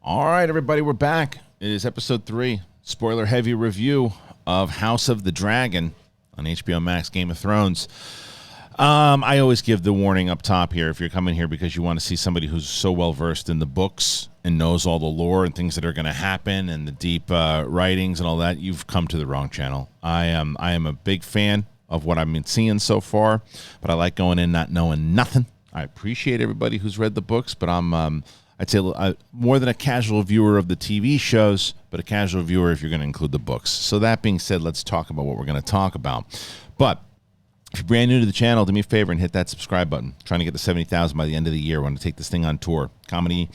All right, everybody, we're back. It is episode 3, spoiler-heavy review of House of the Dragon on HBO Max, Game of Thrones. I always give the warning up top here if you're coming here because you want to see somebody who's so well-versed in the books and knows all the lore and things that are going to happen and the deep writings and all that, you've come to the wrong channel. I am a big fan of what I've been seeing so far, but I like going in not knowing nothing. I appreciate everybody who's read the books, but I'd say more than a casual viewer of the TV shows, but a casual viewer if you're going to include the books. So that being said, let's talk about what we're going to talk about. But if you're brand new to the channel, do me a favor and hit that subscribe button. I'm trying to get to 70,000 by the end of the year. I want to take this thing on tour. Comedy,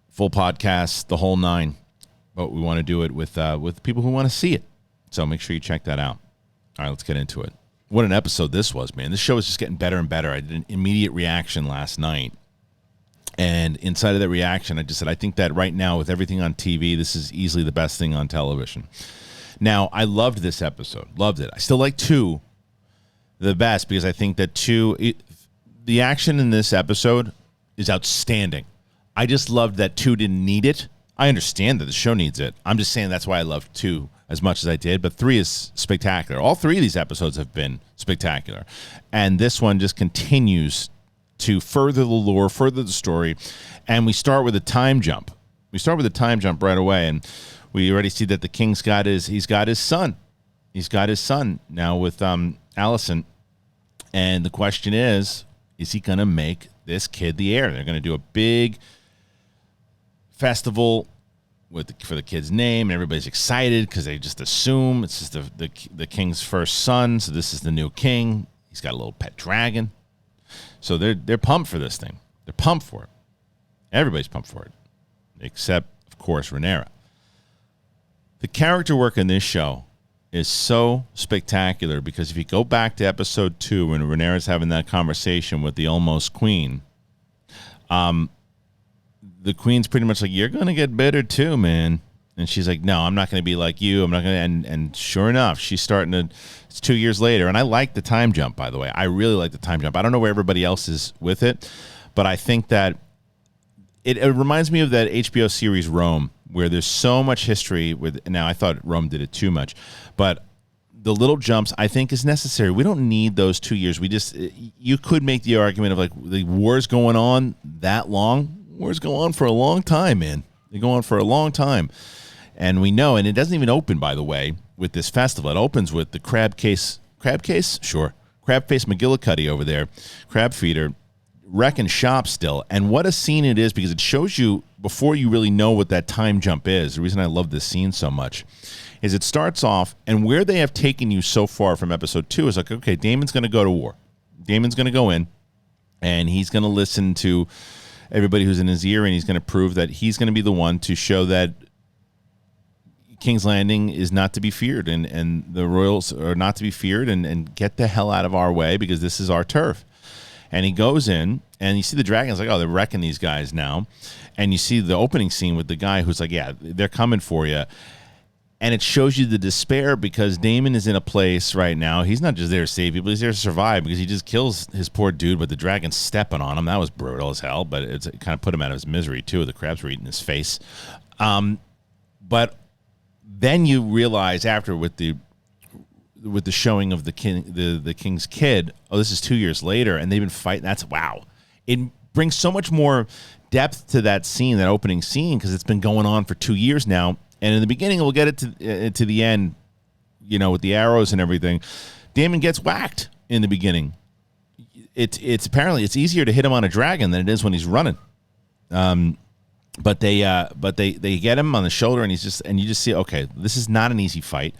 full podcast, the whole nine. But we want to do it with people who want to see it. So make sure you check that out. All right, let's get into it. What an episode this was, man. This show is just getting better and better. I did an immediate reaction last night. And inside of that reaction, I just said, I think that right now with everything on TV, this is easily the best thing on television. Now, I loved this episode. Loved it. I still like 2 the best because I think that 2, the action in this episode is outstanding. I just loved that 2 didn't need it. I understand that the show needs it. I'm just saying that's why I loved 2 as much as I did. But 3 is spectacular. All 3 of these episodes have been spectacular. And this one just continues to further the lore, further the story, and we start with a time jump. We start with a time jump right away, and we already see that the king's got his son. He's got his son now with Alicent, and the question is he going to make this kid the heir? They're going to do a big festival for the kid's name, and everybody's excited because they just assume it's just the king's first son, so this is the new king. He's got a little pet dragon. So they're pumped for this thing. They're pumped for it. Everybody's pumped for it, except, of course, Rhaenyra. The character work in this show is so spectacular because if you go back to episode 2 when Rhaenyra's having that conversation with the almost queen, the queen's pretty much like, you're going to get bitter too, man. And she's like, no, I'm not going to be like you. I'm not going to. And sure enough, she's starting to. It's 2 years later. And I like the time jump, by the way. I really like the time jump. I don't know where everybody else is with it, but I think that it reminds me of that HBO series Rome, where there's so much history with. Now, I thought Rome did it too much, but the little jumps I think is necessary. We don't need those 2 years. You could make the argument of like the war's going on that long. Wars go on for a long time, man. They go on for a long time. And we know, and it doesn't even open, by the way, with this festival. It opens with the crab case? Sure. Crab-faced McGillicuddy over there, Crabfeeder, wrecking shop still. And what a scene it is because it shows you, before you really know what that time jump is, the reason I love this scene so much, is it starts off, and where they have taken you so far from episode 2 is like, okay, Daemon's going to go to war. Daemon's going to go in, and he's going to listen to everybody who's in his ear, and he's going to prove that he's going to be the one to show that King's Landing is not to be feared, and the royals are not to be feared, and get the hell out of our way because this is our turf. And he goes in, and you see the dragons like, oh, they're wrecking these guys now. And you see the opening scene with the guy who's like, yeah, they're coming for you. And it shows you the despair because Daemon is in a place right now. He's not just there to save people. He's there to survive because he just kills his poor dude with the dragon stepping on him. That was brutal as hell, but it kind of put him out of his misery, too. The crabs were eating his face. But then you realize after with the showing of the king's kid, oh, this is 2 years later, and they've been fighting. That's wow. It brings so much more depth to that scene, that opening scene, because it's been going on for 2 years now. And in the beginning, we'll get it to the end, with the arrows and everything. Daemon gets whacked in the beginning. It's apparently it's easier to hit him on a dragon than it is when he's running. But they get him on the shoulder, and you just see, okay, this is not an easy fight.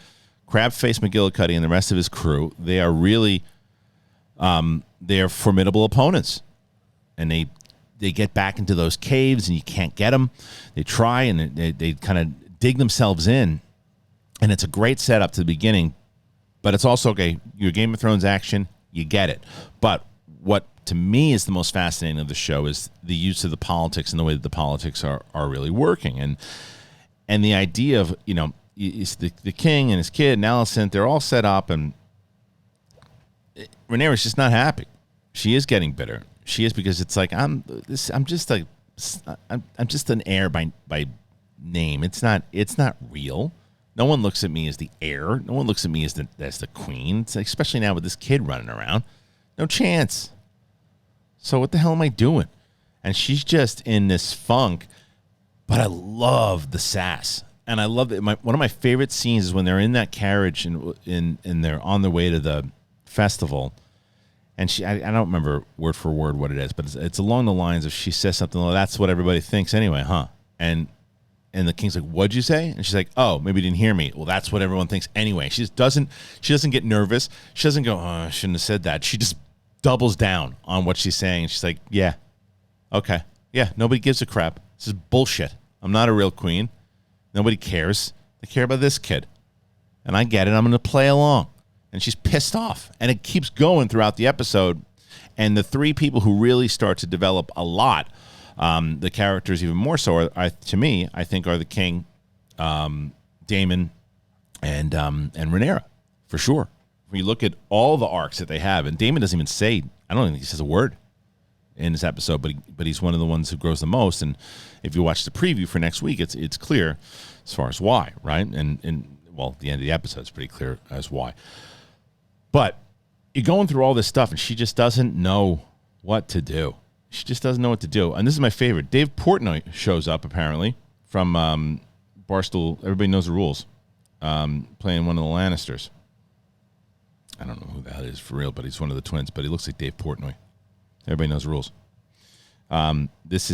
Crab-faced McGillicuddy and the rest of his crew, they are really, they are formidable opponents, and they get back into those caves, and you can't get them. They try, and they kind of dig themselves in, and it's a great setup to the beginning, but it's also, okay, your Game of Thrones action, you get it. But what to me is the most fascinating of the show is the use of the politics and the way that the politics are really working. And the idea of, the king and his kid and Alicent, they're all set up, and Rhaenyra's just not happy. She is getting bitter. She is, because it's like, I'm just like I'm just an heir by name. It's not real. No one looks at me as the heir. No one looks at me as the queen. It's especially now with this kid running around. No chance. So what the hell am I doing? And she's just in this funk. But I love the sass. And I love it. One of my favorite scenes is when they're in that carriage and they're on their way to the festival. And I don't remember word for word what it is, but it's along the lines of she says something like, that's what everybody thinks anyway, huh? And the king's like, what'd you say? And she's like, oh, maybe you didn't hear me. Well, that's what everyone thinks anyway. She doesn't get nervous. She doesn't go, oh, I shouldn't have said that. She just doubles down on what she's saying. And she's like, yeah, okay. Yeah, nobody gives a crap. This is bullshit. I'm not a real queen. Nobody cares. They care about this kid. And I get it. I'm going to play along. And she's pissed off. And it keeps going throughout the episode. And the three people who really start to develop a lot, the characters even more so, to me, I think are the king, Daemon, and Rhaenyra, for sure. When you look at all the arcs that they have, and Daemon doesn't even say, I don't think he says a word in this episode, but he's one of the ones who grows the most. And if you watch the preview for next week, it's clear as far as why, right? And well, the end of the episode is pretty clear as why. But you're going through all this stuff, and she just doesn't know what to do. She just doesn't know what to do. And this is my favorite. Dave Portnoy shows up, apparently, from Barstool. Everybody knows the rules. Playing one of the Lannisters. I don't know who that is for real, but he's one of the twins. But he looks like Dave Portnoy. Everybody knows the rules. This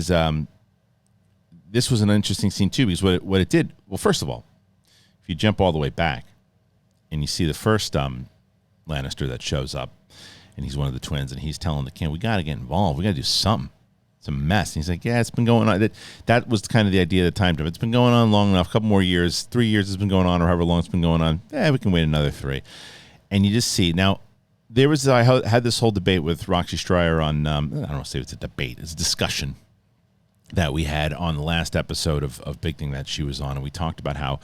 was an interesting scene, too, because what it did, well, first of all, if you jump all the way back and you see the first Lannister that shows up, and he's one of the twins, and he's telling the king, we got to get involved. We got to do something. It's a mess. And he's like, yeah, it's been going on. That was kind of the idea of the time jump. It's been going on long enough, a couple more years, 3 years it's been going on, or however long it's been going on. We can wait another 3. And you just see. Now, I had this whole debate with Roxy Stryer on, I don't want to say it's a debate, it's a discussion that we had on the last episode of Big Thing that she was on, and we talked about how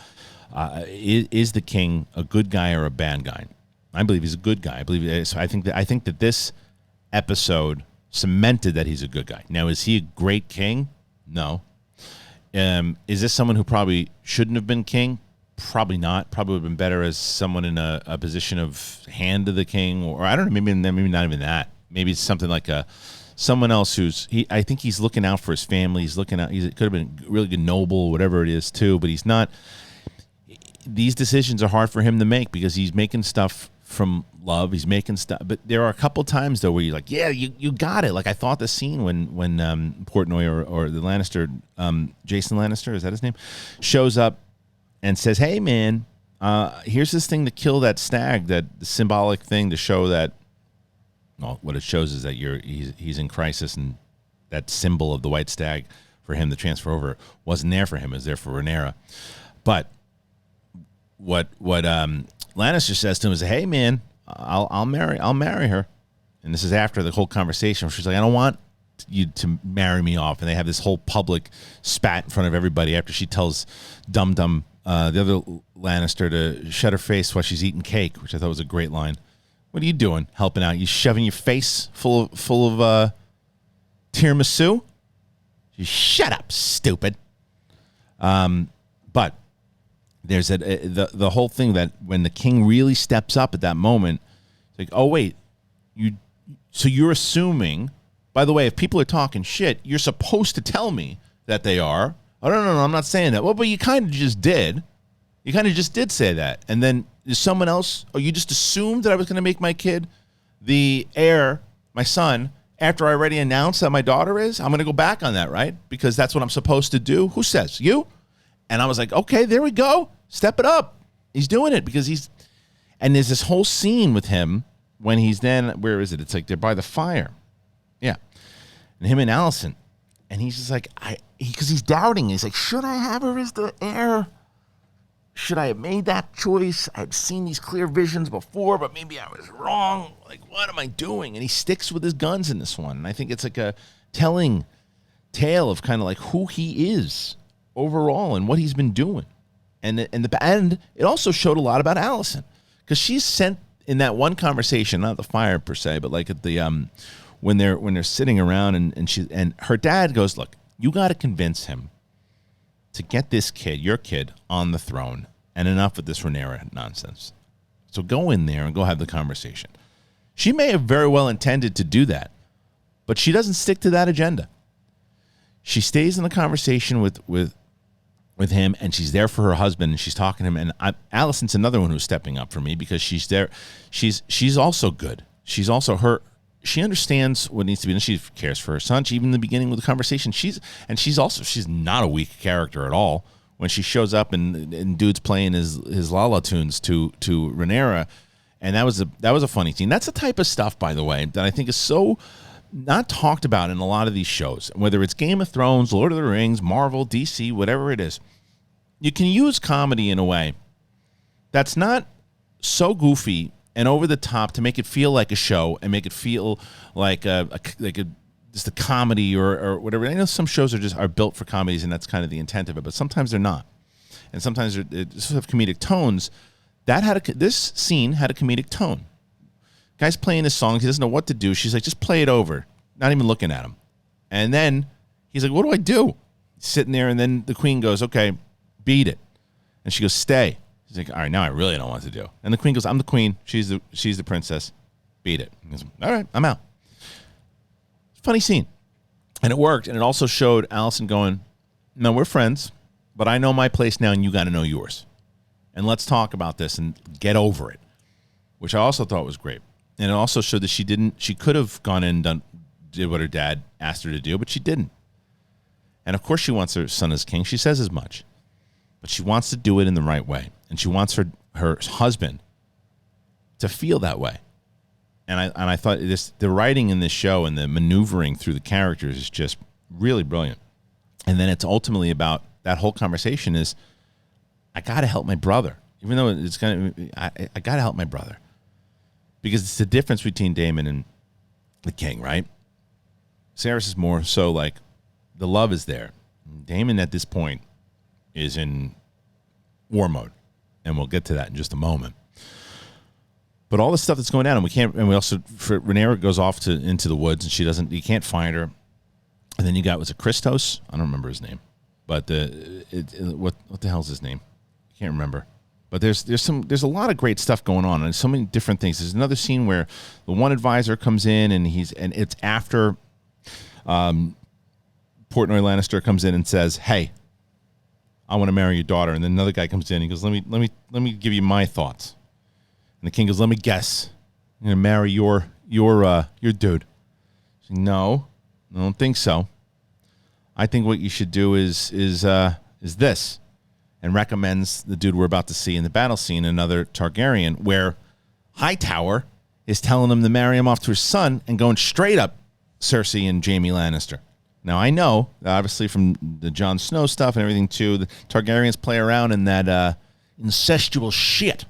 is the king a good guy or a bad guy? I believe he's a good guy. I think that this episode cemented that he's a good guy. Now, is he a great king? No. Is this someone who probably shouldn't have been king? Probably not. Probably would have been better as someone in a position of hand to the king, or I don't know, maybe not even that. Maybe it's something like someone else I think he's looking out for his family. He's looking out. He could have been really good noble, whatever it is too, but he's not. These decisions are hard for him to make because he's making stuff from love. He's making stuff, but there are a couple times though where you're like, yeah, you got it. Like I thought the scene when Portnoy or the Lannister, Jason Lannister, is that his name, shows up and says, hey man, here's this thing to kill that stag, that the symbolic thing to show that, well, what it shows is that he's in crisis, and that symbol of the white stag for him to transfer over wasn't there for him. It was there for Rhaenyra. But what Lannister says to him is, hey man, I'll marry her. And this is after the whole conversation where she's like, I don't want you to marry me off. And they have this whole public spat in front of everybody after she tells Dum Dum, the other Lannister, to shut her face while she's eating cake, which I thought was a great line. What are you doing helping out? You shoving your face full of tiramisu? You shut up, stupid. But there's the whole thing that when the king really steps up at that moment, it's like, oh wait, so you're assuming, by the way, if people are talking shit, you're supposed to tell me that they are. Oh no, I'm not saying that. Well, but you kind of just did. You kind of just did say that. And then is someone else, or you just assumed that I was going to make my kid the heir, my son, after I already announced that my daughter is? I'm going to go back on that, right? Because that's what I'm supposed to do. Who says? You? And I was like, okay, there we go. Step it up. He's doing it because and there's this whole scene with him when he's then, where is it? It's like they're by the fire. Yeah. And him and Allison. And he's just like, because he's doubting. He's like, should I have her as the heir? Should I have made that choice? I'd seen these clear visions before, but maybe I was wrong. Like, what am I doing? And he sticks with his guns in this one. And I think it's like a telling tale of kind of like who he is overall and what he's been doing. And it also showed a lot about Allison, because she's sent in that one conversation, not the fire per se, but like at the when they're sitting around and her dad goes, look, You got to convince him to get this kid, your kid, on the throne, and enough with this Rhaenyra nonsense. So go in there and go have the conversation. She may have very well intended to do that, but she doesn't stick to that agenda. She stays in the conversation with him, and she's there for her husband, and she's talking to him. And Alicent's another one who's stepping up for me because she's there. She's also good. She's also she understands what needs to be done. She cares for her son. She, even in the beginning with the conversation, she's not a weak character at all. When she shows up and dude's playing his Lala tunes to Rhaenyra, and that was a funny scene. That's the type of stuff, by the way, that I think is so not talked about in a lot of these shows, whether it's Game of Thrones, Lord of the Rings, Marvel, DC, whatever it is. You can use comedy in a way that's not so goofy and over the top to make it feel like a show and make it feel like just a comedy or whatever. I know some shows are built for comedies, and that's kind of the intent of it, but sometimes they're not, and sometimes they just have comedic tones. This scene had a comedic tone. Guy's playing his song. He doesn't know what to do. She's like, just play it over. Not even looking at him. And then he's like, what do I do? He's sitting there, and then the queen goes, okay, beat it. And she goes, stay. He's like, all right, now I really don't know what to do. And the queen goes, I'm the queen. She's the princess. Beat it. He goes, all right, I'm out. Funny scene. And it worked. And it also showed Alicent going, no, we're friends, but I know my place now, and you got to know yours. And let's talk about this and get over it, which I also thought was great. And it also showed that she could have gone in and did what her dad asked her to do, but she didn't. And of course she wants her son as king. She says as much. But she wants to do it in the right way. And she wants her husband to feel that way. And I thought the writing in this show and the maneuvering through the characters is just really brilliant. And then it's ultimately about that whole conversation is, I got to help my brother. Even though it's I got to help my brother. Because it's the difference between Daemon and the king, right? Sarys is more so like the love is there. Daemon at this point is in war mode. And we'll get to that in just a moment. But all the stuff that's going down, and we also, Rhaenyra goes off into the woods, and you can't find her. And then you got, was it Christos? I don't remember his name. But what the hell's his name? I can't remember. But there's a lot of great stuff going on, and so many different things. There's another scene where the one advisor comes in, and it's after Portnoy Lannister comes in and says, "Hey, I want to marry your daughter." And then another guy comes in, and he goes, "Let me give you my thoughts." And the king goes, "Let me guess. I'm gonna marry your dude." Said, "No, I don't think so. I think what you should do is this." And recommends the dude we're about to see in the battle scene, another Targaryen, where Hightower is telling him to marry him off to his son and going straight up Cersei and Jaime Lannister. Now, I know, obviously, from the Jon Snow stuff and everything, too, the Targaryens play around in that incestual shit.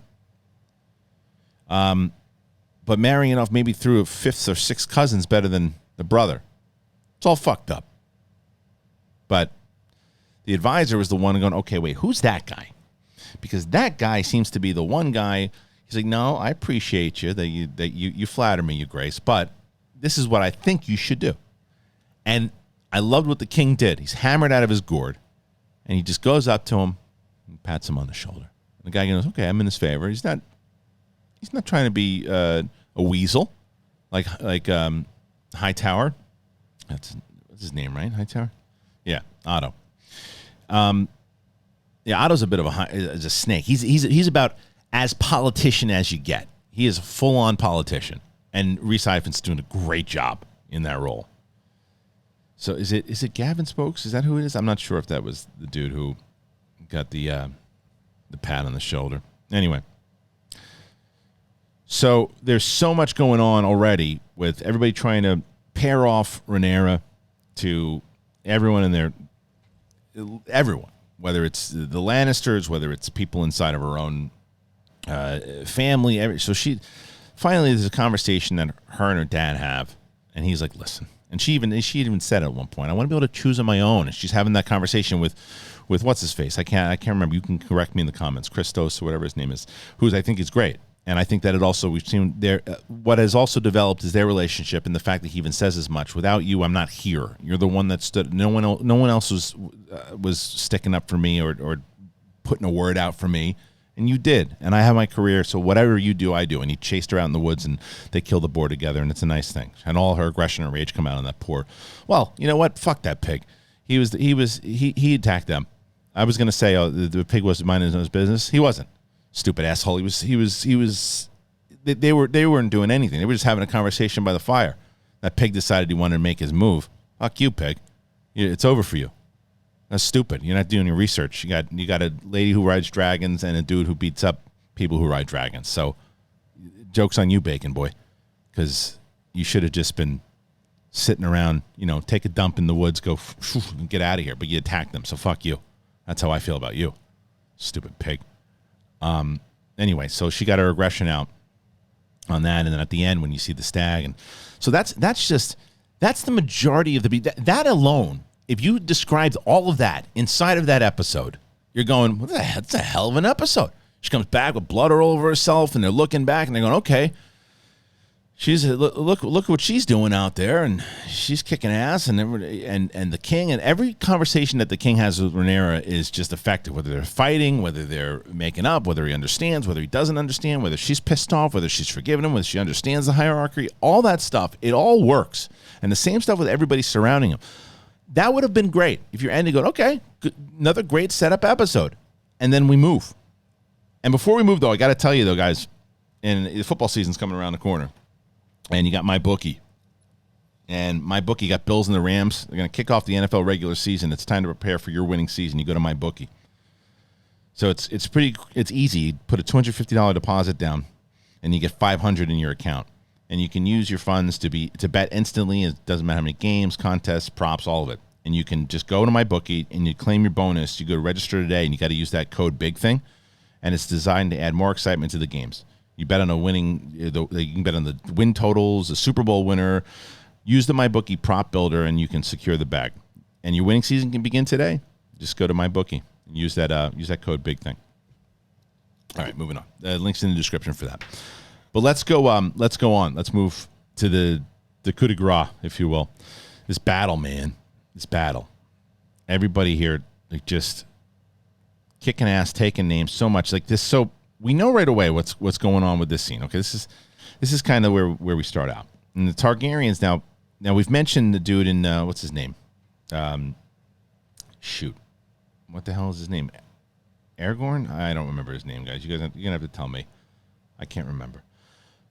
But marrying off maybe through a fifth or sixth cousin's better than the brother. It's all fucked up. But the advisor was the one going, okay, wait, who's that guy? Because that guy seems to be the one guy. He's like, no, I appreciate you that you flatter me, you Grace, but this is what I think you should do. And I loved what the king did. He's hammered out of his gourd, and he just goes up to him and pats him on the shoulder. And the guy goes, okay, I'm in his favor. He's not trying to be a weasel like Hightower. What's his name, right? Hightower? Yeah, Otto. Otto's a bit of a snake. He's about as politician as you get. He is a full-on politician, and Rhys Ifans doing a great job in that role. So is it Gavin Spokes? Is that who it is? I'm not sure if that was the dude who got the pat on the shoulder. Anyway, so there's so much going on already with everybody trying to pair off Rhaenyra to everyone in their. Everyone, whether it's the Lannisters, whether it's people inside of her own family. So finally, there's a conversation that her and her dad have, and he's like, listen. And she even said at one point, I want to be able to choose on my own. And she's having that conversation with what's his face? I can't remember. You can correct me in the comments. Christos or whatever his name is, who I think is great. And I think that we've seen there. What has also developed is their relationship, and the fact that he even says as much. Without you, I'm not here. You're the one that stood. No one else was sticking up for me or putting a word out for me, and you did. And I have my career, so whatever you do, I do. And he chased her out in the woods, and they killed the boar together, and it's a nice thing. And all her aggression and rage come out on that poor. Well, you know what? Fuck that pig. He attacked them. I was gonna say, the pig wasn't minding his own business. He wasn't. Stupid asshole. They weren't doing anything. They were just having a conversation by the fire. That pig decided he wanted to make his move. Fuck you, pig. It's over for you. That's stupid. You're not doing your research. You got a lady who rides dragons and a dude who beats up people who ride dragons. So, joke's on you, bacon boy, because you should have just been sitting around, take a dump in the woods, go and get out of here. But you attacked them, so fuck you. That's how I feel about you, stupid pig. Anyway, so she got her aggression out on that, and then at the end when you see the stag, and so that's the majority of that alone. If you described all of that inside of that episode, you're going, what the hell? That's a hell of an episode. She comes back with blood all over herself, and they're looking back, and they're going, okay, she's look what she's doing out there, and she's kicking ass, and the king, and every conversation that the king has with Rhaenyra is just effective. Whether they're fighting, whether they're making up, whether he understands, whether he doesn't understand, whether she's pissed off, whether she's forgiven him, whether she understands the hierarchy, all that stuff, it all works. And the same stuff with everybody surrounding him. That would have been great if you're ending going, okay, good, another great setup episode, and then we move. And before we move, though, I got to tell you, though, guys, and the football season's coming around the corner. And you got my bookie. And my bookie got Bills and the Rams. They're going to kick off the NFL regular season. It's time to prepare for your winning season. You go to my bookie. So it's easy. You put a $250 deposit down, and you get $500 in your account. And you can use your funds to bet instantly. It doesn't matter how many games, contests, props, all of it. And you can just go to my bookie and you claim your bonus. You go to register today, and you got to use that code BIG thing. And it's designed to add more excitement to the games. You bet on you can bet on the win totals, the Super Bowl winner. Use the MyBookie prop builder, and you can secure the bag. And your winning season can begin today. Just go to MyBookie and use that code BIG thing. All right, moving on. Links in the description for that. But let's go on. Let's move to the coup de grace, if you will. This battle, man. This battle. Everybody here just kicking ass, taking names so much like this. So we know right away what's going on with this scene. Okay, this is kind of where we start out. And the Targaryens now we've mentioned the dude in what's his name? Shoot, what the hell is his name? Aragorn? I don't remember his name, guys. You're gonna have to tell me. I can't remember.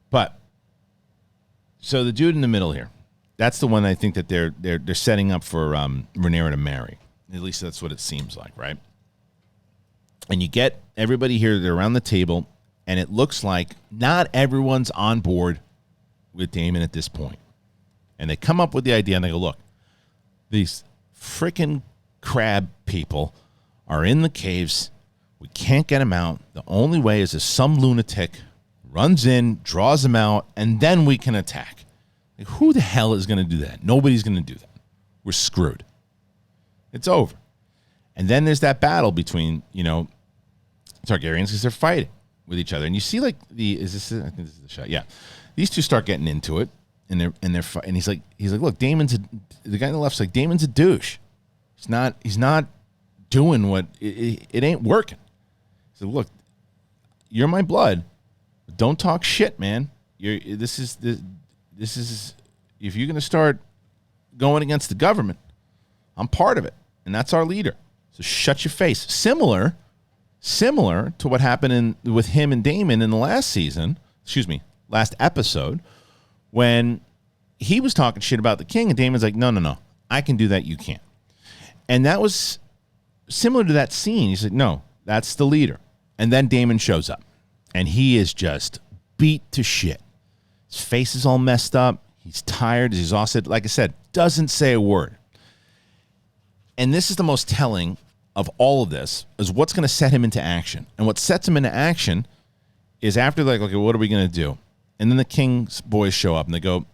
But so the dude in the middle here, that's the one I think that they're setting up for Rhaenyra to marry. At least that's what it seems like, right? And you get everybody here, they're around the table, and it looks like not everyone's on board with Daemon at this point. And they come up with the idea, and they go, look, these freaking crab people are in the caves. We can't get them out. The only way is if some lunatic runs in, draws them out, and then we can attack. Like, who the hell is going to do that? Nobody's going to do that. We're screwed. It's over. And then there's that battle between, Targaryens, because they're fighting with each other. And you see, like, I think this is the shot. Yeah. These two start getting into it, and they're and he's like, look, the guy on the left's like, Daemon's a douche. He's not doing what, it ain't working. So look, you're my blood. Don't talk shit, man. This is if you're going to start going against the government, I'm part of it, and that's our leader. So shut your face. Similar to what happened with him and Daemon in the last episode, when he was talking shit about the king, and Daemon's like, no, I can do that, you can't. And that was similar to that scene. He's like, no, that's the leader. And then Daemon shows up, and he is just beat to shit. His face is all messed up. He's tired. He's exhausted. Like I said, doesn't say a word. And this is the most telling of all of this, is what's going to set him into action. And what sets him into action is after, like, okay, what are we going to do? And then the king's boys show up, and they go,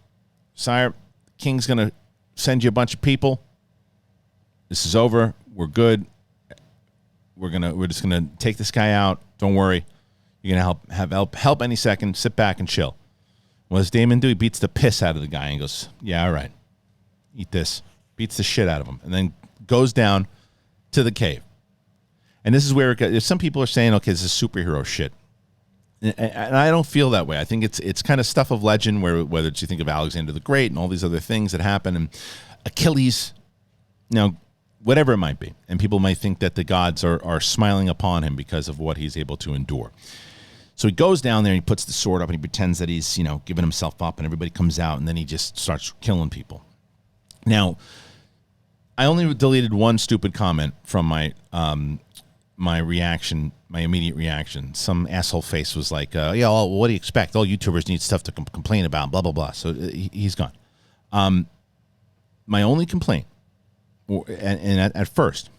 Sire, the king's going to send you a bunch of people. This is over. We're good. We're just going to take this guy out. Don't worry. You're going to help any second. Sit back and chill. What does Daemon do? He beats the piss out of the guy and goes, yeah, all right. Eat this. Beats the shit out of him. And then goes down to the cave. And this is where some people are saying, okay, this is superhero shit. And I don't feel that way. I think it's kind of stuff of legend, whether it's you think of Alexander the Great and all these other things that happen, and Achilles, whatever it might be. And people might think that the gods are smiling upon him because of what he's able to endure. So he goes down there and he puts the sword up and he pretends that he's, giving himself up, and everybody comes out, and then he just starts killing people. Now, I only deleted one stupid comment from my reaction, my immediate reaction. Some asshole face was like, what do you expect? All YouTubers need stuff to complain about, blah, blah, blah. So he's gone. My only complaint, and at first,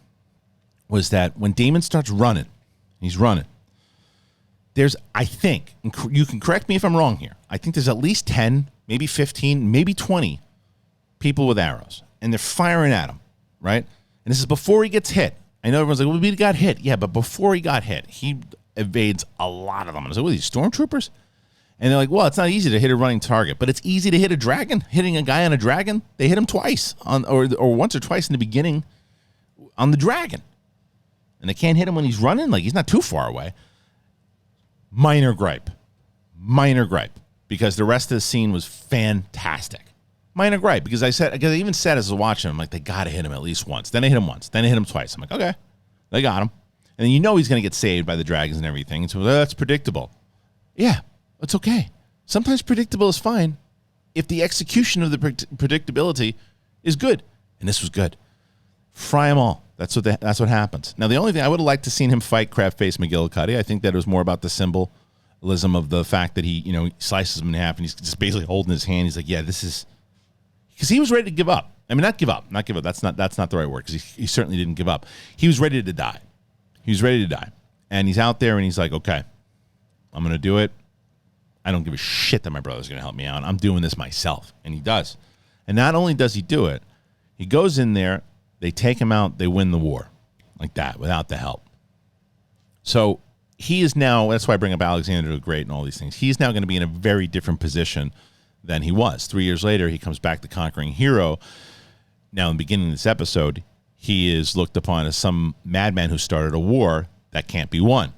was that when Daemon starts running, he's running, I think, and you can correct me if I'm wrong here, I think there's at least 10, maybe 15, maybe 20 people with arrows, and they're firing at him, right? And this is before he gets hit. I know everyone's like, well, he got hit. Yeah, but before he got hit, he evades a lot of them. I was like, what are these, stormtroopers? And they're like, well, it's not easy to hit a running target, but it's easy to hit a dragon. Hitting a guy on a dragon, they hit him twice, or once or twice in the beginning on the dragon. And they can't hit him when he's running? Like, he's not too far away. Minor gripe, because the rest of the scene was fantastic. Minor gripe, because I even said as I was watching him, like, they got to hit him at least once. Then they hit him once. Then they hit him twice. I'm like, okay, they got him. And then he's going to get saved by the dragons and everything. And so that's predictable. Yeah, it's okay. Sometimes predictable is fine if the execution of the predictability is good. And this was good. Fry them all. That's what happens. Now, the only thing I would have liked to seen him fight Crabface McGillicuddy. I think that it was more about the symbolism of the fact that he slices him in half and he's just basically holding his hand. He's like, yeah, this is... Because he was ready to give up. I mean, not give up. That's not the right word, because he certainly didn't give up. He was ready to die. And he's out there and he's like, okay, I'm going to do it. I don't give a shit that my brother's going to help me out. I'm doing this myself. And he does. And not only does he do it, he goes in there, they take him out, they win the war. Like that, without the help. So he is now, that's why I bring up Alexander the Great and all these things. He's now going to be in a very different position than he was. 3 years later, he comes back the conquering hero. Now, in the beginning of this episode, he is looked upon as some madman who started a war that can't be won.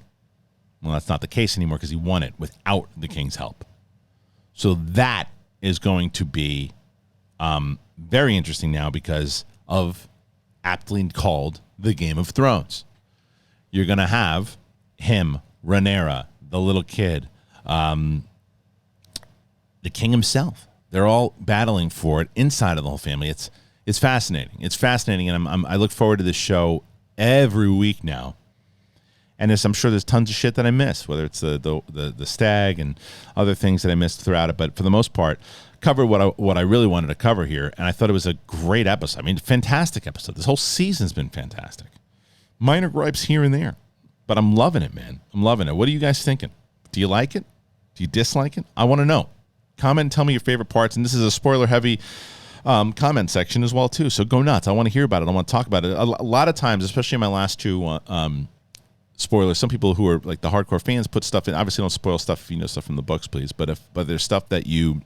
Well, that's not the case anymore, because he won it without the king's help. So that is going to be very interesting now, because of aptly called the Game of Thrones. You're going to have him, Rhaenyra, the little kid, the king himself. They're all battling for it inside of the whole family. It's fascinating. It's fascinating, and I look forward to this show every week now. And I'm sure there's tons of shit that I miss, whether it's the stag and other things that I missed throughout it. But for the most part, covered what I really wanted to cover here, and I thought it was a great episode. I mean, fantastic episode. This whole season's been fantastic. Minor gripes here and there, but I'm loving it, man. I'm loving it. What are you guys thinking? Do you like it? Do you dislike it? I want to know. Comment and tell me your favorite parts. And this is a spoiler-heavy comment section as well, too. So go nuts. I want to hear about it. I want to talk about it. A lot of times, especially in my last two spoilers, some people who are like the hardcore fans put stuff in. Obviously, don't spoil stuff if you know stuff from the books, please. But there's stuff that you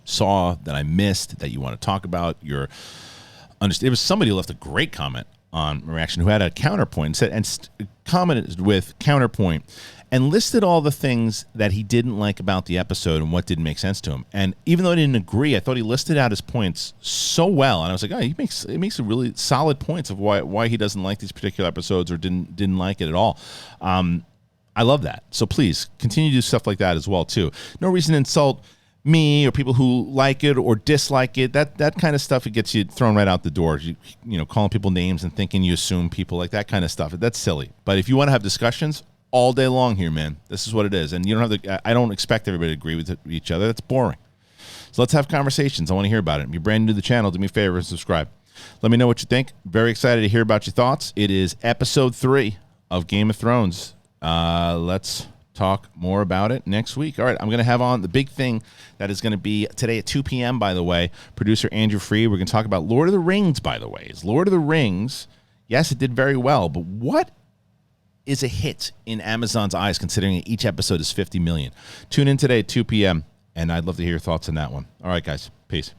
saw that I missed that you want to talk about, there was somebody who left a great comment on my reaction who had a counterpoint and commented with counterpoint and listed all the things that he didn't like about the episode and what didn't make sense to him. And even though I didn't agree, I thought he listed out his points so well, and I was like, oh, he makes a really solid points of why he doesn't like these particular episodes or didn't like it at all. I love that. So please continue to do stuff like that as well too. No reason to insult me or people who like it or dislike it. That kind of stuff, it gets you thrown right out the door. Calling people names and thinking you assume people, like that kind of stuff. That's silly. But if you want to have discussions all day long here, man, this is what it is. And you don't have I don't expect everybody to agree with each other. That's boring. So let's have conversations. I want to hear about it. If you're brand new to the channel, do me a favor and subscribe. Let me know what you think. Very excited to hear about your thoughts. It is episode 3 of Game of Thrones. Let's talk more about it next week. All right, I'm going to have on the big thing that is going to be today at 2 p.m., by the way. Producer Andrew Freed. We're going to talk about Lord of the Rings, by the way. Is Lord of the Rings, yes, it did very well, but what is a hit in Amazon's eyes, considering each episode is 50 million. Tune in today at 2 p.m., and I'd love to hear your thoughts on that one. All right, guys. Peace.